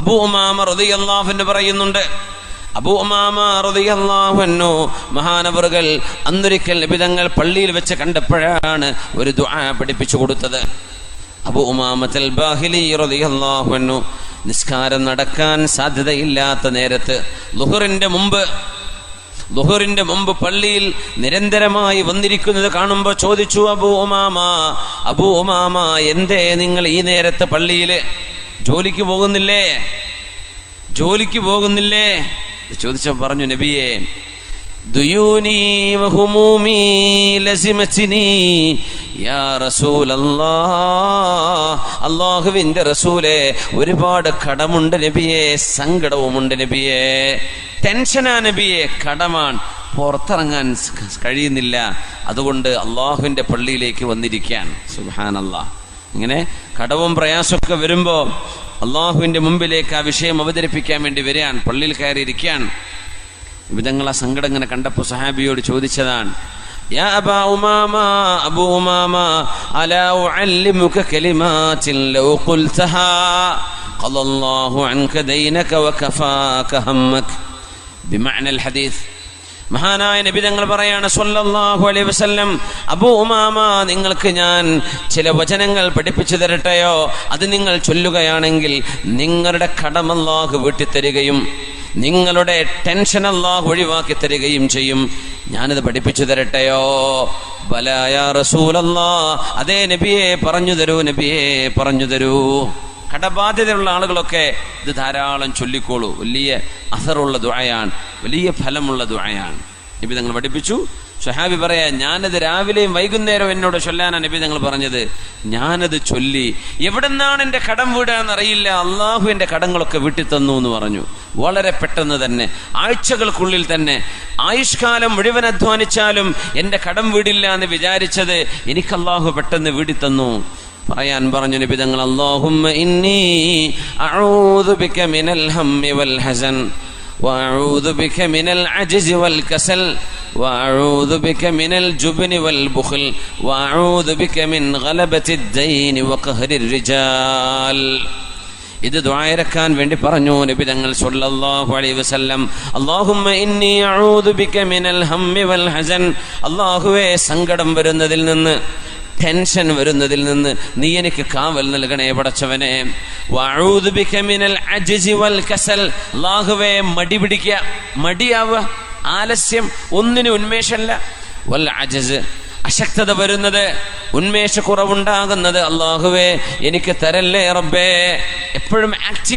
അബൂ ഉമാമ റളിയല്ലാഹു അൻഹു പറയുന്നുണ്ട്, അബൂ ഉമാമ റളിയല്ലാഹു അൻഹു മഹാനവറുകൾ അന്നൊരിക്കൽ നബി തങ്ങൾ പള്ളിയിൽ വെച്ച് കണ്ടപ്പോഴാണ് ഒരു ദുആ പഠിപ്പിച്ചു കൊടുത്തത്. അബൂ ഉമാമത്തുൽ ബാഹിലി റളിയല്ലാഹു അൻഹു നിസ്കാരം നടക്കാൻ സാധ്യതയില്ലാത്ത നേരത്ത് ളുഹറിന്റെ മുമ്പ് പള്ളിയിൽ നിരന്തരമായി വന്നിരിക്കുന്നത് കാണുമ്പോൾ ചോദിച്ചു, അബൂ ഉമാമ എന്തേ നിങ്ങൾ ഈ നേരത്തെ പള്ളിയിൽ ജോലിക്ക് പോകുന്നില്ലേ ചോദിച്ചപ്പോൾ പറഞ്ഞു, നബിയേ ദുയൂനി വഹുമൂമി ലസിമത്നി യാ റസൂലല്ലാഹ്, അല്ലാഹുവിന്റെ റസൂലേ ഒരുപാട് കടമുണ്ട് നബിയേ, സങ്കടവുമുണ്ട് നബിയേ, ടെൻഷനാ നബിയേ, കടമാണ്, പുറത്തിറങ്ങാൻ കഴിയുന്നില്ല, അതുകൊണ്ട് അള്ളാഹുവിന്റെ പള്ളിയിലേക്ക് വന്നിരിക്കാൻ. സുബ്ഹാനല്ലാഹ്. ഇങ്ങനെ കടവും പ്രയാസമൊക്കെ വരുമ്പോ അള്ളാഹുവിന്റെ മുമ്പിലേക്ക് ആ വിഷയം അവതരിപ്പിക്കാൻ വേണ്ടി വരികയാൻ, പള്ളിയിൽ കയറിയിരിക്കാൻ. വിധങ്ങൾ ആ സങ്കടം ഇങ്ങനെ കണ്ടപ്പോൾ സഹാബിയോട് ചോദിച്ചതാണ്, യാ അബൂ ഉമാമ അലാ ഉഅല്ലിമുക കലിമാത്തിൻ ലൗ ഖുൽതഹാ ഖളല്ലാഹു അൻക ദൈനക വകഫാക ഹമ്മക ബിമഅനൽ ഹദീസ്. മഹാനായ നബി തങ്ങൾ പറയാണ് സ്വല്ലല്ലാഹു അലൈഹി വസല്ലം, അബൂ ഉമാമ നിങ്ങൾക്ക് ഞാൻ ചില വചനങ്ങൾ പഠിപ്പിച്ചു തരട്ടെയോ? അത് നിങ്ങൾ ചൊല്ലുകയാണെങ്കിൽ നിങ്ങളുടെ കടം അല്ലാഹു വീട്ടിത്തരികയും നിങ്ങളുടെ ടെൻഷൻ അല്ലാഹു ഒഴിവാക്കി തരികയും ചെയ്യും. ഞാനത് പഠിപ്പിച്ചു തരട്ടെയോ? ബലാ യാ റസൂലല്ലാഹ്, അതേ നബിയെ പറഞ്ഞു തരൂ. കടബാധ്യതയുള്ള ആളുകളൊക്കെ ഇത് ധാരാളം ചൊല്ലിക്കോളൂ. വലിയ അസറുള്ള ദുആയാണ്, വലിയ ഫലമുള്ള ദുആയാണ്. നബി തങ്ങൾ പഠിപ്പിച്ചു. സ്വഹാബി പറയാ, ഞാനത് രാവിലെയും വൈകുന്നേരവും എന്നോട് ചൊല്ലാനാണ് നബി തങ്ങൾ പറഞ്ഞത്. ഞാനത് ചൊല്ലി, എവിടെന്നാണ് എൻ്റെ കടം വീടാന്നറിയില്ല, അള്ളാഹു എൻ്റെ കടങ്ങളൊക്കെ വീട്ടിൽ തന്നു എന്ന് പറഞ്ഞു. വളരെ പെട്ടെന്ന് തന്നെ, ആഴ്ചകൾക്കുള്ളിൽ തന്നെ, ആയുഷ്കാലം മുഴുവൻ അധ്വാനിച്ചാലും എൻ്റെ കടം വീടില്ല എന്ന് വിചാരിച്ചത് എനിക്ക് അള്ളാഹു പെട്ടെന്ന് വീടി തന്നു. പറയാൻ പറഞ്ഞു നബി തങ്ങൾ, അല്ലാഹുമ്മ ഇന്നി അഊദു ബിക മിനൽ ഹമ്മി വൽ ഹസൻ വഅഊദു ബിക മിനൽ അജ്സി വൽ കസൽ വഅഊദു ബിക മിനൽ ജുബ്നി വൽ ബുഖൽ വഅഊദു ബിക മിൻ ഗലബത്തിദ് ദൈനി വഖഹ്രിർ റിജാൽ. ഇത് ദുആ ഇറക്കാൻ വേണ്ടി പറഞ്ഞു നബി തങ്ങൾ സ്വല്ലല്ലാഹു അലൈഹി വസല്ലം. അല്ലാഹുമ്മ ഇന്നി അഊദു ബിക മിനൽ ഹമ്മി വൽ ഹസൻ, അല്ലാഹുവേ സങ്കടം വരുന്നതിൽ നിന്ന്, ടെൻഷൻ വരുന്നതിൽ നിന്ന് നീ എനിക്ക് കാവൽ നൽകണേ പടച്ചവനെ. വഅഊദു ബിക മിനൽ അജ്സി വൽ കസൽ, അല്ലാഹുവേ മടി പിടിക്കുക, മടിയാവുക, ആലസ്യം, ഒന്നിനും ഉന്മേഷമല്ല. വൽ അജ്സ്, അശക്തത വരുന്നത്, ഉന്മേഷക്കുറവുണ്ടാകുന്നത് അല്ലാഹുവേ എനിക്ക് തരല്ലേ റബ്ബേ. എപ്പോഴും ആക്റ്റീവ്